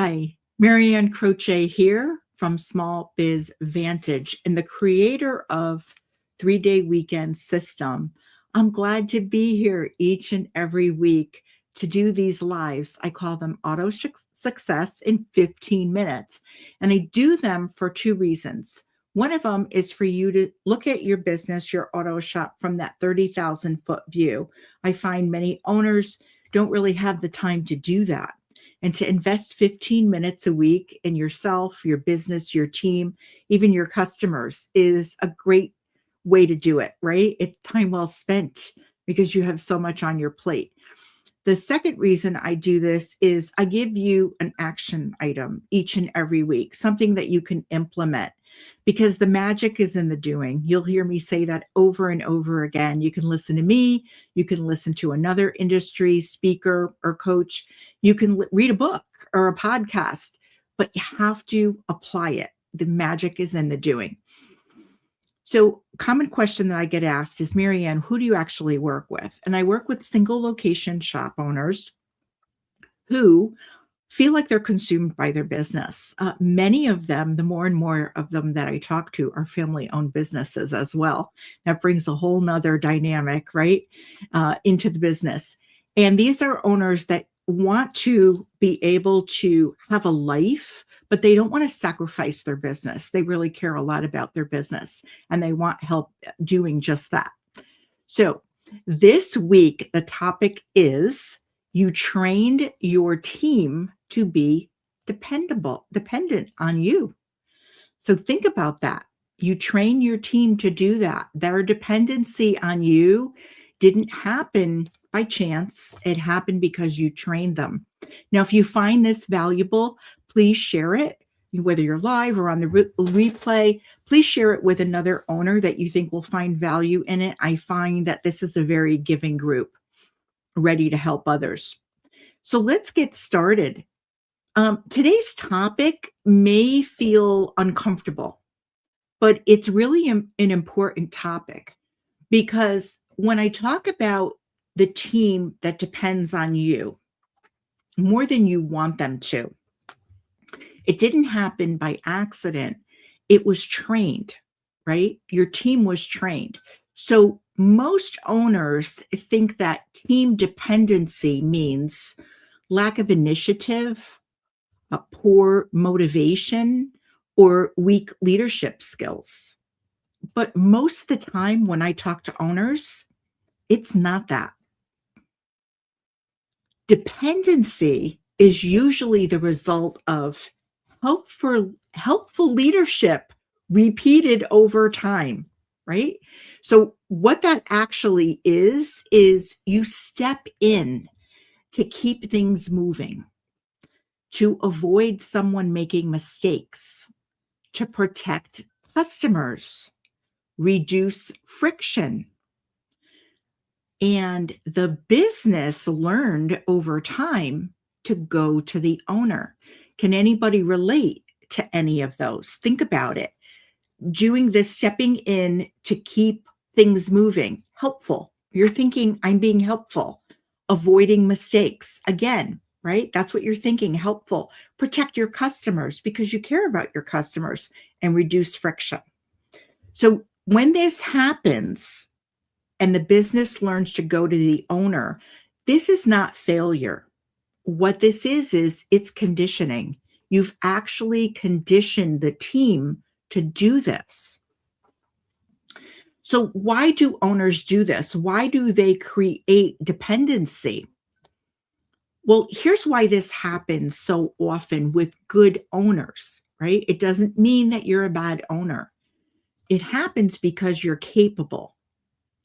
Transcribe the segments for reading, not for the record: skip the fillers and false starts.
Hi, Marianne Croce here from Small Biz Vantage and the creator of 3-Day Weekend System. I'm glad to be here each and every week to do these lives. I call them Auto Success in 15 minutes. And I do them for two reasons. One of them is for you to look at your business, your auto shop from that 30,000 foot view. I find many owners don't really have the time to do that. And to invest 15 minutes a week in yourself, your business, your team, even your customers is a great way to do it, right? It's time well spent because you have so much on your plate. The second reason I do this is I give you an action item each and every week, something that you can implement because the magic is in the doing. You'll hear me say that over and over again. You can listen to me, you can listen to another industry speaker or coach, you can read a book or a podcast, but you have to apply it. The magic is in the doing. So, common question that I get asked is, Marianne, who do you actually work with? And I work with single location shop owners who feel like they're consumed by their business. Many of them, the more and more of them that I talk to, are family owned businesses as well. That brings a whole nother dynamic, right, into the business. And these are owners that want to be able to have a life, but they don't want to sacrifice their business. They really care a lot about their business and they want help doing just that. So this week, the topic is you trained your team to be dependent on you. So think about that. You train your team to do that. Their dependency on you didn't happen by chance. It happened because you trained them. Now, if you find this valuable, please share it, whether you're live or on the replay. Please share it with another owner that you think will find value in it. I find that this is a very giving group, ready to help others. So let's get started. Today's topic may feel uncomfortable, but it's really an important topic because when I talk about the team that depends on you more than you want them to, it didn't happen by accident. It was trained, right? Your team was trained. So most owners think that team dependency means lack of initiative, a poor motivation, or weak leadership skills. But most of the time when I talk to owners, it's not that. Dependency is usually the result of helpful leadership repeated over time, right? So what that actually is you step in to keep things moving, to avoid someone making mistakes, to protect customers, reduce friction. And the business learned over time to go to the owner. Can anybody relate to any of those? Think about it. Doing this, stepping in to keep things moving, helpful. You're thinking, I'm being helpful, avoiding mistakes. Again, right? That's what you're thinking, helpful. Protect your customers because you care about your customers and reduce friction. So when this happens and the business learns to go to the owner, this is not failure. What this is it's conditioning. You've actually conditioned the team to do this. So why do owners do this? Why do they create dependency? Well, here's why this happens so often with good owners, right? It doesn't mean that you're a bad owner. It happens because you're capable.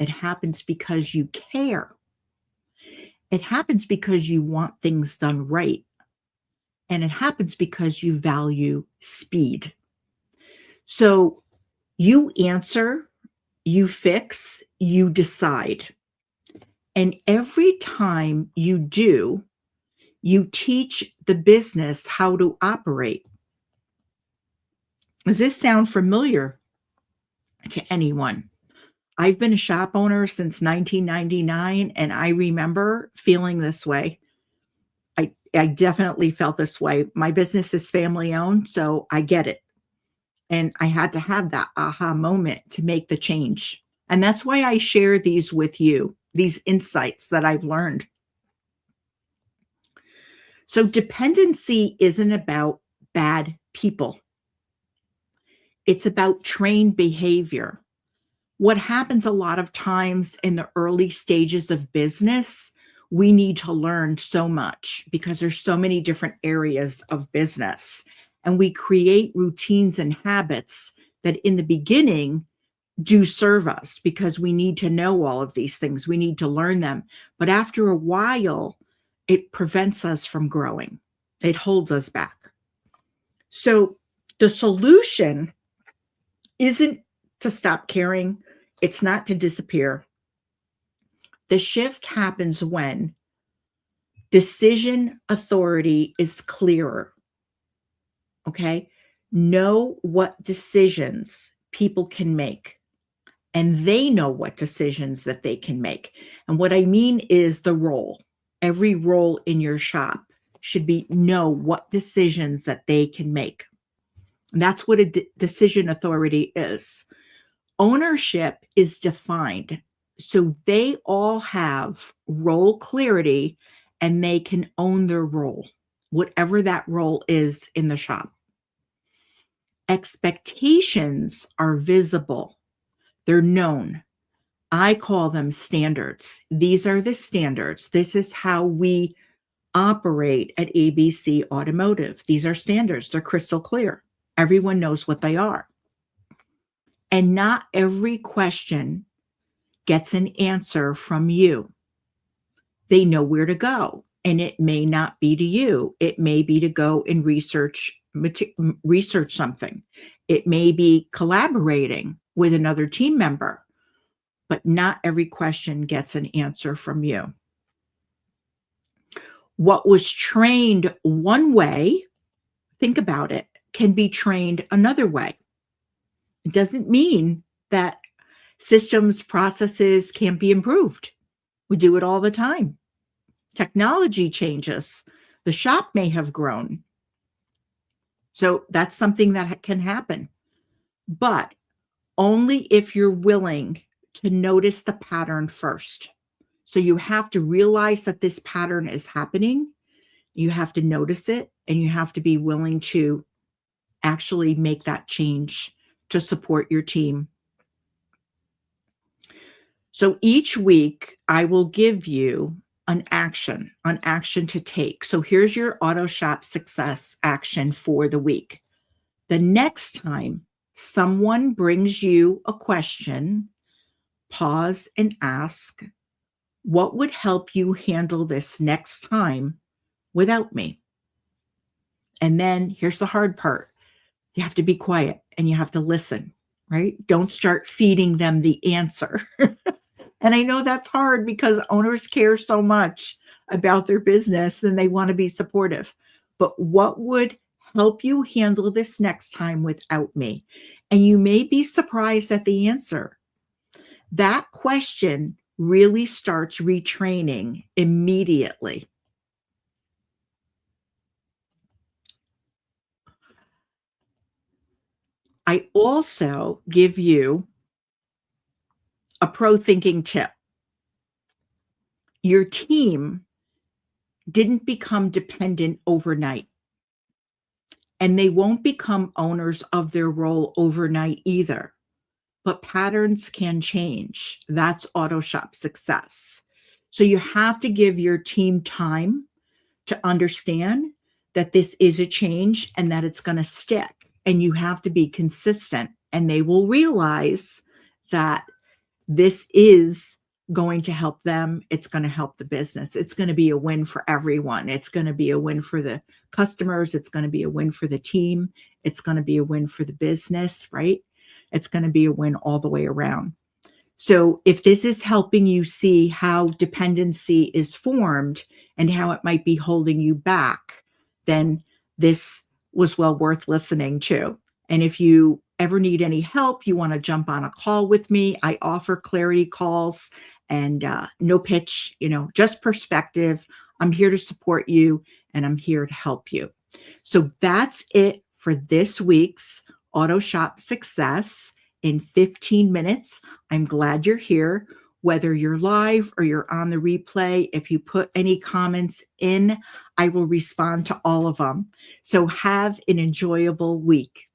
It happens because you care. It happens because you want things done right. And it happens because you value speed. So you answer, you fix, you decide. And every time you do, you teach the business how to operate. Does this sound familiar to anyone? I've been a shop owner since 1999, and I remember feeling this way. I definitely felt this way. My business is family owned, so I get it. And I had to have that aha moment to make the change. And that's why I share these with you, these insights that I've learned. So dependency isn't about bad people. It's about trained behavior. What happens a lot of times in the early stages of business, we need to learn so much because there's so many different areas of business. And we create routines and habits that in the beginning do serve us because we need to know all of these things. We need to learn them. But after a while, it prevents us from growing. It holds us back. So the solution isn't to stop caring. It's not to disappear. The shift happens when decision authority is clearer. Okay. Know what decisions people can make, and they know what decisions that they can make. And what I mean is the role. Every role in your shop should be know what decisions that they can make. And that's what a decision authority is. Ownership is defined. So they all have role clarity and they can own their role, whatever that role is in the shop. Expectations are visible, they're known. I call them standards. These are the standards. This is how we operate at ABC Automotive. These are standards, they're crystal clear. Everyone knows what they are. And not every question gets an answer from you. They know where to go, and it may not be to you. It may be to go and research something. It may be collaborating with another team member, but not every question gets an answer from you. What was trained one way, think about it, can be trained another way. It doesn't mean that systems, processes can't be improved. We do it all the time. Technology changes. The shop may have grown. So that's something that can happen. But only if you're willing to notice the pattern first. So you have to realize that this pattern is happening. You have to notice it, and you have to be willing to actually make that change to support your team. So each week I will give you an action to take. So here's your auto shop success action for the week. The next time someone brings you a question, pause and ask, what would help you handle this next time without me? And then here's the hard part. You have to be quiet and you have to listen, right? Don't start feeding them the answer. And I know that's hard because owners care so much about their business and they want to be supportive. But what would help you handle this next time without me? And you may be surprised at the answer. That question really starts retraining immediately. I also give you a pro thinking tip. Your team didn't become dependent overnight, and they won't become owners of their role overnight either. But patterns can change. That's auto shop success. So you have to give your team time to understand that this is a change and that it's going to stick. And you have to be consistent, and they will realize that this is going to help them. It's going to help the business. It's going to be a win for everyone. It's going to be a win for the customers. It's going to be a win for the team. It's going to be a win for the business, right? It's going to be a win all the way around. So if this is helping you see how dependency is formed and how it might be holding you back, then this was well worth listening to. And if you ever need any help, you want to jump on a call with me, I offer clarity calls and no pitch, just perspective. I'm here to support you and I'm here to help you. So that's it for this week's Auto Shop Success in 15 minutes. I'm glad you're here. Whether you're live or you're on the replay, if you put any comments in, I will respond to all of them. So have an enjoyable week.